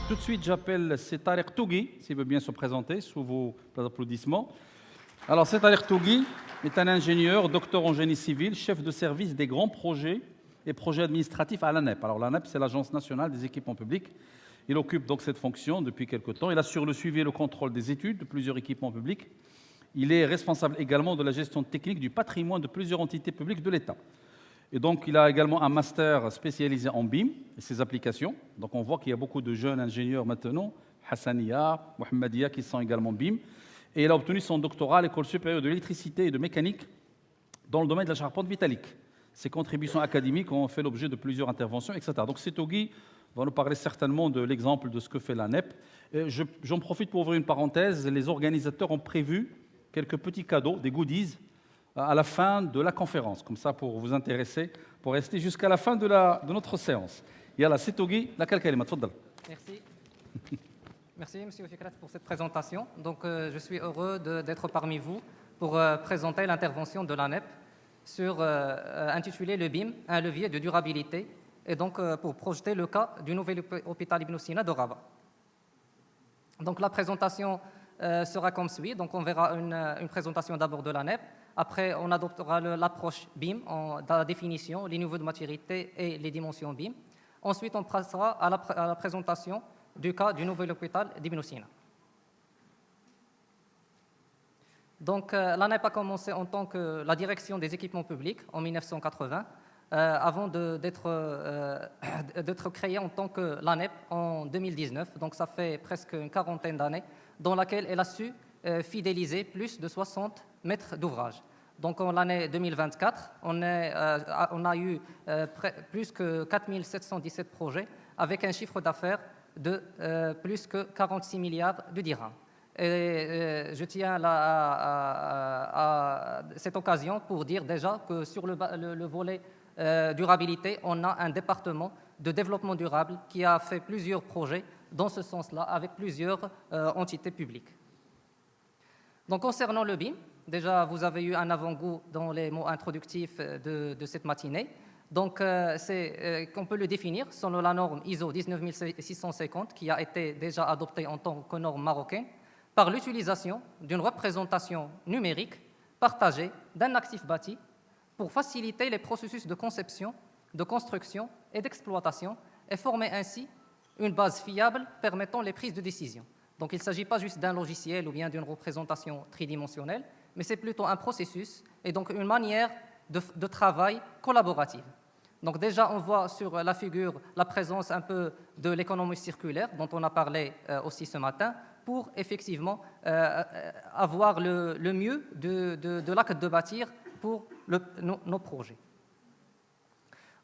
Tout de suite, j'appelle Tariq Tougui, s'il veut bien se présenter, sous vos applaudissements. Alors, Tariq Tougui est un ingénieur, docteur en génie civil, chef de service des grands projets et projets administratifs à l'ANEP. Alors, l'ANEP, c'est l'Agence nationale des équipements publics. Il occupe donc cette fonction depuis quelque temps. Il assure le suivi et le contrôle des études de plusieurs équipements publics. Il est responsable également de la gestion technique du patrimoine de plusieurs entités publiques de l'État. Et donc, il a également un master spécialisé en BIM et ses applications. Donc, on voit qu'il y a beaucoup de jeunes ingénieurs maintenant, Hassania, Mohammedia, qui sont également BIM. Et il a obtenu son doctorat à l'École supérieure de l'électricité et de mécanique dans le domaine de la charpente métallique. Ses contributions académiques ont fait l'objet de plusieurs interventions, etc. Donc, Tougui va nous parler certainement de l'exemple de ce que fait l'ANEP. J'en profite pour ouvrir une parenthèse. Les organisateurs ont prévu quelques petits cadeaux, des goodies, à la fin de la conférence, comme ça pour vous intéresser, pour rester jusqu'à la fin de notre séance. Yalla, Tougui, la kalkalima, tfaddal. Merci. Merci, M. Fikret, pour cette présentation. Donc, je suis heureux d'être parmi vous pour présenter l'intervention de l'ANEP intitulée « Le BIM, un levier de durabilité » et donc pour projeter le cas du nouvel hôpital Ibn Sina de Rabat. Donc, la présentation sera comme suit. Donc, on verra une présentation d'abord de l'ANEP. Après, on adoptera l'approche BIM, dans la définition, les niveaux de maturité et les dimensions BIM. Ensuite, on passera à la présentation du cas du nouvel hôpital d'Ibn Sina. Donc, l'ANEP a commencé en tant que la direction des équipements publics en 1980, avant d'être créée en tant que l'ANEP en 2019. Donc, ça fait presque une quarantaine d'années, dans laquelle elle a su fidéliser plus de 60 maîtres d'ouvrage. Donc, en l'année 2024, on a eu plus que 4 717 projets avec un chiffre d'affaires de plus que 46 milliards de dirhams. Et je tiens à cette occasion pour dire déjà que sur le volet durabilité, on a un département de développement durable qui a fait plusieurs projets dans ce sens-là avec plusieurs entités publiques. Donc, concernant le BIM, déjà, vous avez eu un avant-goût dans les mots introductifs de cette matinée. Donc, on peut le définir selon la norme ISO 19650 qui a été déjà adoptée en tant que norme marocaine par l'utilisation d'une représentation numérique partagée d'un actif bâti pour faciliter les processus de conception, de construction et d'exploitation et former ainsi une base fiable permettant les prises de décision. Donc, il ne s'agit pas juste d'un logiciel ou bien d'une représentation tridimensionnelle, mais c'est plutôt un processus et donc une manière de travail collaborative. Donc déjà, on voit sur la figure la présence un peu de l'économie circulaire, dont on a parlé aussi ce matin, pour effectivement avoir le mieux de l'acte de bâtir pour nos projets.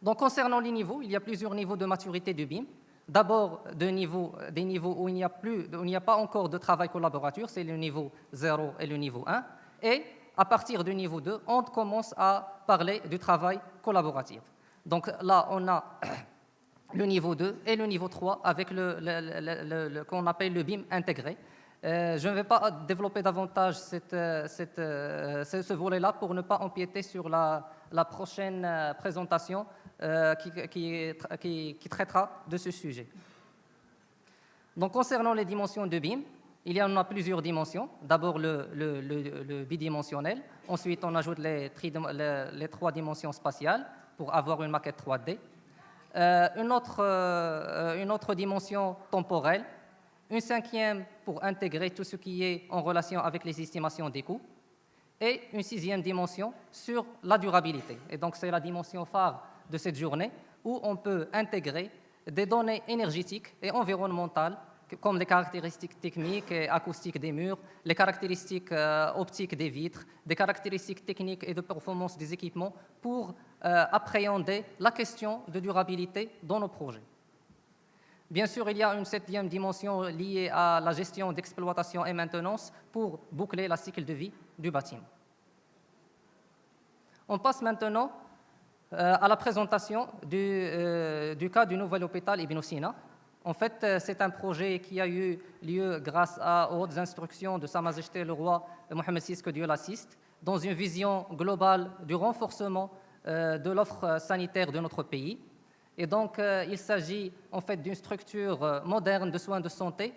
Donc concernant les niveaux, il y a plusieurs niveaux de maturité du BIM. D'abord, des niveaux où il n'y a pas encore de travail collaboratif, c'est le niveau 0 et le niveau 1. Et à partir du niveau 2, on commence à parler du travail collaboratif. Donc là, on a le niveau 2 et le niveau 3 avec qu'on appelle le BIM intégré. Je ne vais pas développer davantage ce volet-là pour ne pas empiéter sur la prochaine présentation qui traitera de ce sujet. Donc, concernant les dimensions de BIM, il y en a plusieurs dimensions. D'abord, le bidimensionnel. Ensuite, on ajoute les 3 dimensions spatiales pour avoir une maquette 3D. Une autre dimension temporelle. Une 5e pour intégrer tout ce qui est en relation avec les estimations des coûts. Et une 6e dimension sur la durabilité. Et donc, c'est la dimension phare de cette journée où on peut intégrer des données énergétiques et environnementales comme les caractéristiques techniques et acoustiques des murs, les caractéristiques optiques des vitres, des caractéristiques techniques et de performance des équipements pour appréhender la question de durabilité dans nos projets. Bien sûr, il y a une 7e dimension liée à la gestion d'exploitation et maintenance pour boucler le cycle de vie du bâtiment. On passe maintenant à la présentation du cas du nouvel hôpital Ibn Sina. En fait, c'est un projet qui a eu lieu grâce aux hautes instructions de Sa Majesté le roi Mohammed VI, que Dieu l'assiste, dans une vision globale du renforcement de l'offre sanitaire de notre pays. Et donc, il s'agit en fait d'une structure moderne de soins de santé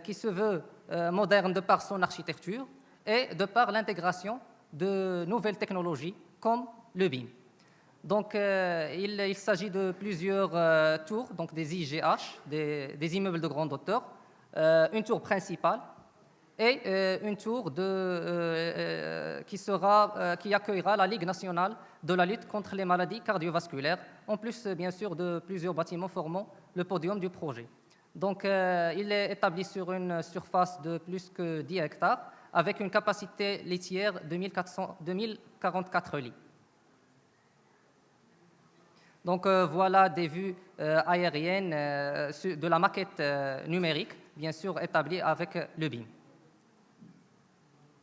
qui se veut moderne de par son architecture et de par l'intégration de nouvelles technologies comme le BIM. Donc, il s'agit de plusieurs tours, donc des IGH, des immeubles de grande hauteur, une tour principale et une tour qui accueillera la Ligue nationale de la lutte contre les maladies cardiovasculaires, en plus, bien sûr, de plusieurs bâtiments formant le podium du projet. Donc, il est établi sur une surface de plus que 10 hectares, avec une capacité laitière de 1044 lits. Donc, voilà des vues aériennes de la maquette numérique, bien sûr établie avec le BIM.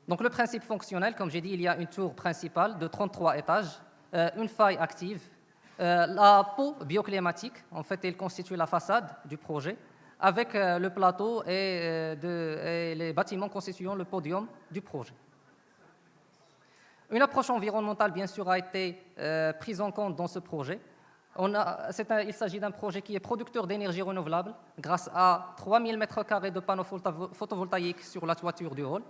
Donc, le principe fonctionnel, comme j'ai dit, il y a une tour principale de 33 étages, une faille active, la peau bioclimatique, en fait, elle constitue la façade du projet, avec le plateau et les bâtiments constituant le podium du projet. Une approche environnementale, bien sûr, a été prise en compte dans ce projet. Il s'agit d'un projet qui est producteur d'énergie renouvelable grâce à 3000 m² de panneaux photovoltaïques sur la toiture du hall,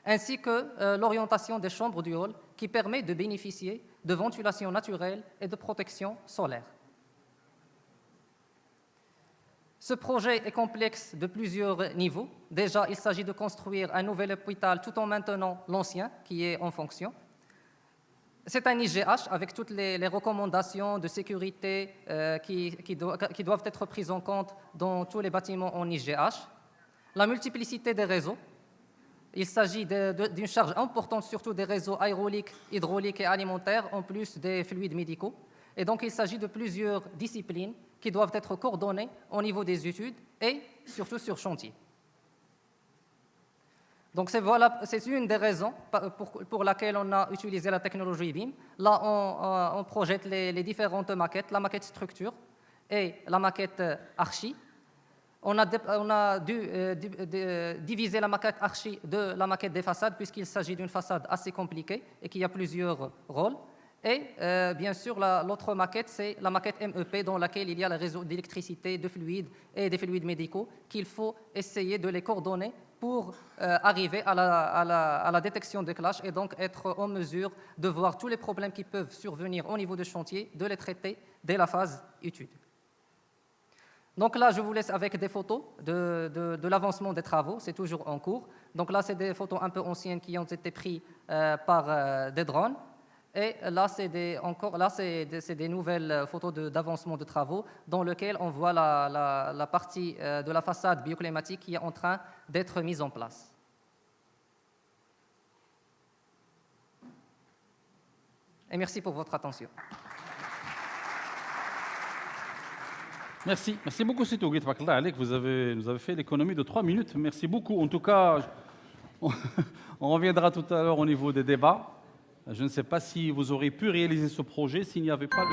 ainsi que l'orientation des chambres du hall qui permet de bénéficier de ventilation naturelle et de protection solaire. Ce projet est complexe de plusieurs niveaux. Déjà, il s'agit de construire un nouvel hôpital tout en maintenant l'ancien qui est en fonction. C'est un IGH avec toutes les recommandations de sécurité qui doivent être prises en compte dans tous les bâtiments en IGH. La multiplicité des réseaux. Il s'agit d'une charge importante, surtout des réseaux aéroliques, hydrauliques et alimentaires, en plus des fluides médicaux. Et donc, il s'agit de plusieurs disciplines qui doivent être coordonnées au niveau des études et surtout sur chantier. Donc, c'est une des raisons pour laquelle on a utilisé la technologie BIM. Là, on projette les différentes maquettes, la maquette structure et la maquette archi. On a dû diviser la maquette archi de la maquette des façades, puisqu'il s'agit d'une façade assez compliquée et qui a plusieurs rôles. Et bien sûr, l'autre maquette, c'est la maquette MEP, dans laquelle il y a le réseau d'électricité, de fluides et des fluides médicaux, qu'il faut essayer de les coordonner pour arriver à la détection de clash et donc être en mesure de voir tous les problèmes qui peuvent survenir au niveau du chantier, de les traiter dès la phase étude. Donc là, je vous laisse avec des photos de l'avancement des travaux, c'est toujours en cours. Donc là, c'est des photos un peu anciennes qui ont été prises par des drones. Et là, c'est des nouvelles photos d'avancement de travaux dans lesquelles on voit la partie de la façade bioclimatique qui est en train d'être mise en place. Et merci pour votre attention. Merci beaucoup, Sitougui. Vous avez fait l'économie de 3 minutes. Merci beaucoup. En tout cas, on reviendra tout à l'heure au niveau des débats. Je ne sais pas si vous aurez pu réaliser ce projet s'il n'y avait pas